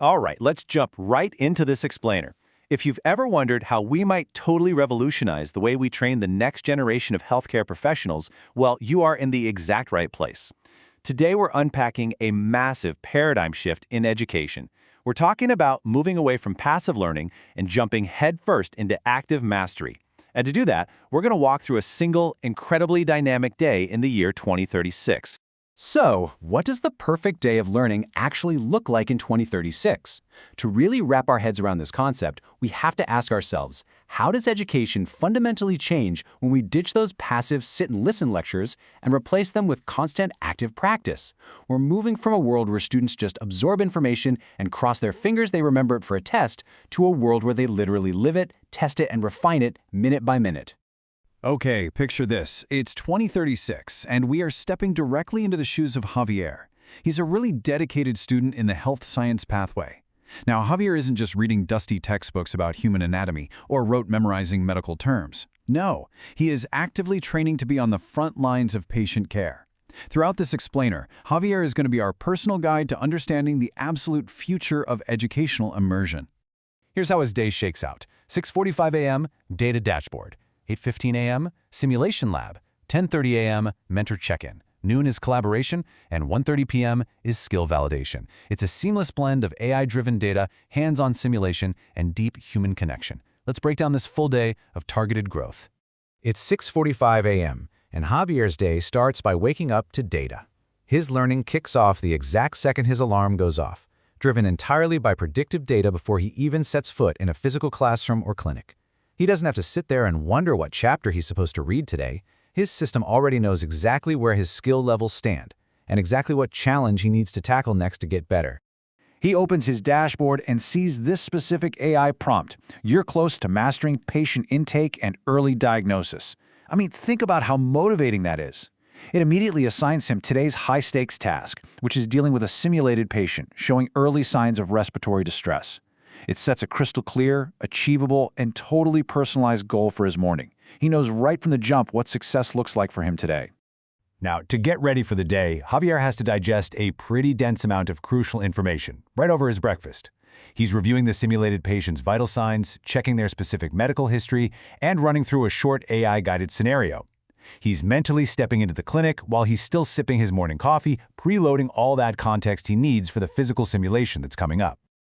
All right, let's jump right into this explainer. If you've ever wondered how we might totally revolutionize the way we train the next generation of healthcare professionals, well, you are in the exact right place. Today, we're unpacking a massive paradigm shift in education. We're talking about moving away from passive learning and jumping headfirst into active mastery. And to do that, we're going to walk through a single, incredibly dynamic day in the year 2036. So, what does the perfect day of learning actually look like in 2036? To really wrap our heads around this concept, we have to ask ourselves, how does education fundamentally change when we ditch those passive sit-and-listen lectures and replace them with constant active practice? We're moving from a world where students just absorb information and cross their fingers they remember it for a test to a world where they literally live it, test it, and refine it minute by minute. Okay, picture this. It's 2036, and we are stepping directly into the shoes of Javier. He's a really dedicated student in the health science pathway. Now, Javier isn't just reading dusty textbooks about human anatomy or rote memorizing medical terms. No, he is actively training to be on the front lines of patient care. Throughout this explainer, Javier is going to be our personal guide to understanding the absolute future of educational immersion. Here's how his day shakes out. 6:45 a.m., data dashboard. 8:15 a.m., simulation lab. 10:30 a.m., mentor check-in. Noon is collaboration, and 1:30 p.m. is skill validation. It's a seamless blend of AI-driven data, hands-on simulation, and deep human connection. Let's break down this full day of targeted growth. It's 6:45 a.m., and Javier's day starts by waking up to data. His learning kicks off the exact second his alarm goes off, driven entirely by predictive data before he even sets foot in a physical classroom or clinic. He doesn't have to sit there and wonder what chapter he's supposed to read today. His system already knows exactly where his skill levels stand and exactly what challenge he needs to tackle next to get better. He opens his dashboard and sees this specific AI prompt. You're close to mastering patient intake and early diagnosis. I mean, think about how motivating that is. It immediately assigns him today's high-stakes task, which is dealing with a simulated patient showing early signs of respiratory distress. It sets a crystal clear, achievable, and totally personalized goal for his morning. He knows right from the jump what success looks like for him today. Now, to get ready for the day, Javier has to digest a pretty dense amount of crucial information right over his breakfast. He's reviewing the simulated patient's vital signs, checking their specific medical history, and running through a short AI-guided scenario. He's mentally stepping into the clinic while he's still sipping his morning coffee, preloading all that context he needs for the physical simulation that's coming up.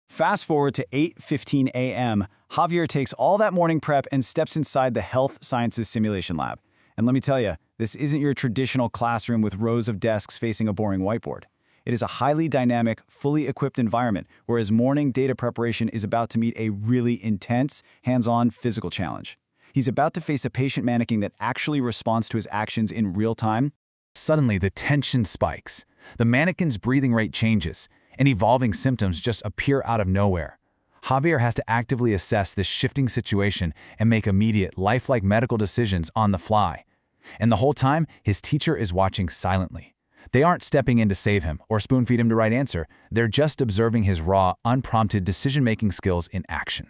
Fast forward to 8:15 a.m., Javier takes all that morning prep and steps inside the Health Sciences Simulation Lab. And let me tell you, this isn't your traditional classroom with rows of desks facing a boring whiteboard. It is a highly dynamic, fully equipped environment where his morning data preparation is about to meet a really intense, hands-on physical challenge. He's about to face a patient mannequin that actually responds to his actions in real time. Suddenly, the tension spikes. The mannequin's breathing rate changes, and evolving symptoms just appear out of nowhere. Javier has to actively assess this shifting situation and make immediate, lifelike medical decisions on the fly. And the whole time, his teacher is watching silently. They aren't stepping in to save him or spoon-feed him the right answer. They're just observing his raw, unprompted decision-making skills in action.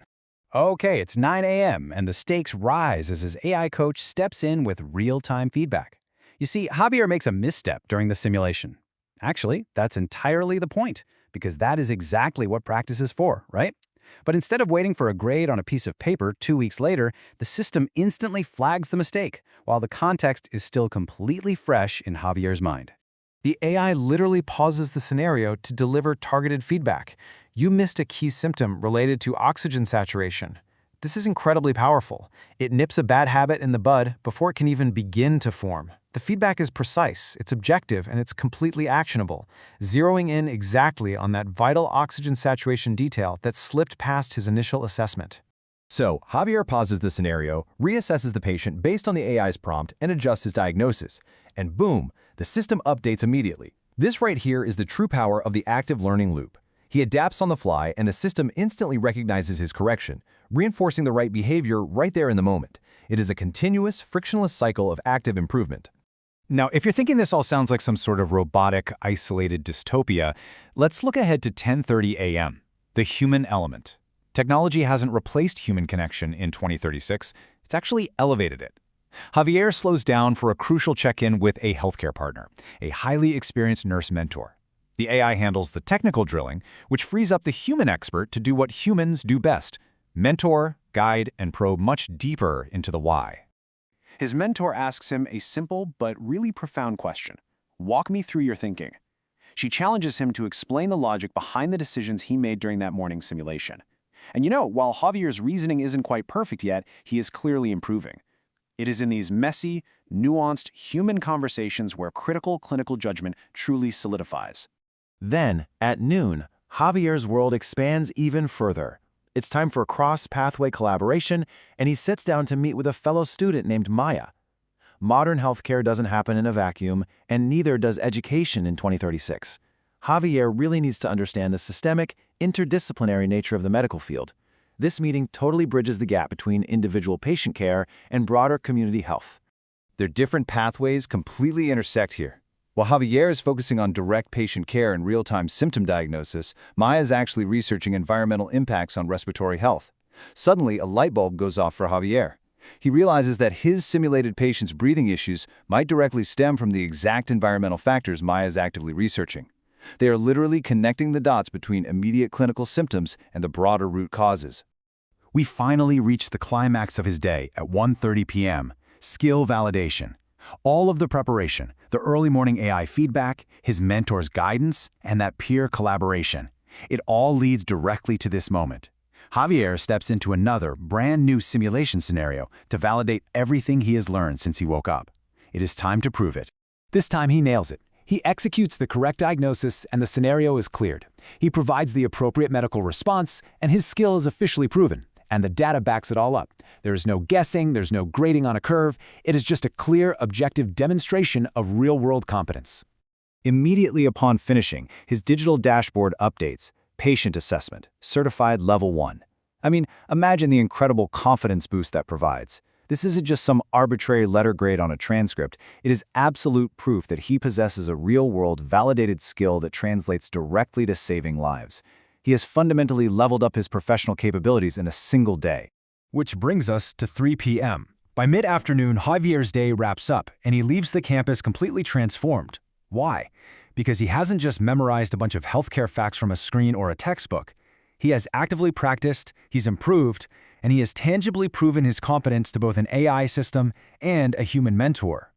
Okay, it's 9 a.m., and the stakes rise as his AI coach steps in with real-time feedback. You see, Javier makes a misstep during the simulation. Actually, that's entirely the point, because that is exactly what practice is for, right? But instead of waiting for a grade on a piece of paper 2 weeks later, the system instantly flags the mistake, while the context is still completely fresh in Javier's mind. The AI literally pauses the scenario to deliver targeted feedback. You missed a key symptom related to oxygen saturation. This is incredibly powerful. It nips a bad habit in the bud before it can even begin to form. The feedback is precise, it's objective, and it's completely actionable, zeroing in exactly on that vital oxygen saturation detail that slipped past his initial assessment. So, Javier pauses the scenario, reassesses the patient based on the AI's prompt, and adjusts his diagnosis. And boom, the system updates immediately. This right here is the true power of the active learning loop. He adapts on the fly, and the system instantly recognizes his correction, reinforcing the right behavior right there in the moment. It is a continuous, frictionless cycle of active improvement. Now, if you're thinking this all sounds like some sort of robotic, isolated dystopia, let's look ahead to 10:30 a.m., the human element. Technology hasn't replaced human connection in 2036, it's actually elevated it. Javier slows down for a crucial check-in with a healthcare partner, a highly experienced nurse mentor. The AI handles the technical drilling, which frees up the human expert to do what humans do best: mentor, guide, and probe much deeper into the why. His mentor asks him a simple but really profound question. Walk me through your thinking. She challenges him to explain the logic behind the decisions he made during that morning simulation. And while Javier's reasoning isn't quite perfect yet, he is clearly improving. It is in these messy, nuanced human conversations where critical clinical judgment truly solidifies. Then, at noon, Javier's world expands even further. It's time for cross-pathway collaboration, and he sits down to meet with a fellow student named Maya. Modern healthcare doesn't happen in a vacuum, and neither does education in 2036. Javier really needs to understand the systemic, interdisciplinary nature of the medical field. This meeting totally bridges the gap between individual patient care and broader community health. Their different pathways completely intersect here. While Javier is focusing on direct patient care and real-time symptom diagnosis, Maya is actually researching environmental impacts on respiratory health. Suddenly, a light bulb goes off for Javier. He realizes that his simulated patient's breathing issues might directly stem from the exact environmental factors Maya is actively researching. They are literally connecting the dots between immediate clinical symptoms and the broader root causes. We finally reached the climax of his day at 1:30 p.m. Skill validation. All of the preparation, the early morning AI feedback, his mentor's guidance, and that peer collaboration. It all leads directly to this moment. Javier steps into another, brand new simulation scenario to validate everything he has learned since he woke up. It is time to prove it. This time he nails it. He executes the correct diagnosis and the scenario is cleared. He provides the appropriate medical response and his skill is officially proven. And the data backs it all up. There is no guessing, there's no grading on a curve. It is just a clear, objective demonstration of real-world competence. Immediately upon finishing, his digital dashboard updates: patient assessment, certified level 1. Imagine the incredible confidence boost that provides. This isn't just some arbitrary letter grade on a transcript. It is absolute proof that he possesses a real-world, validated skill that translates directly to saving lives. He has fundamentally leveled up his professional capabilities in a single day. Which brings us to 3 p.m. By mid-afternoon, Javier's day wraps up, and he leaves the campus completely transformed. Why? Because he hasn't just memorized a bunch of healthcare facts from a screen or a textbook. He has actively practiced, he's improved, and he has tangibly proven his competence to both an AI system and a human mentor.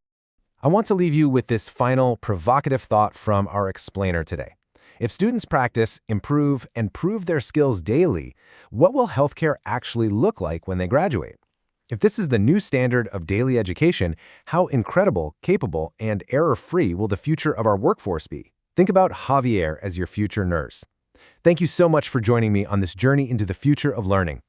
I want to leave you with this final provocative thought from our explainer today. If students practice, improve, and prove their skills daily, what will healthcare actually look like when they graduate? If this is the new standard of daily education, how incredible, capable, and error-free will the future of our workforce be? Think about Javier as your future nurse. Thank you so much for joining me on this journey into the future of learning.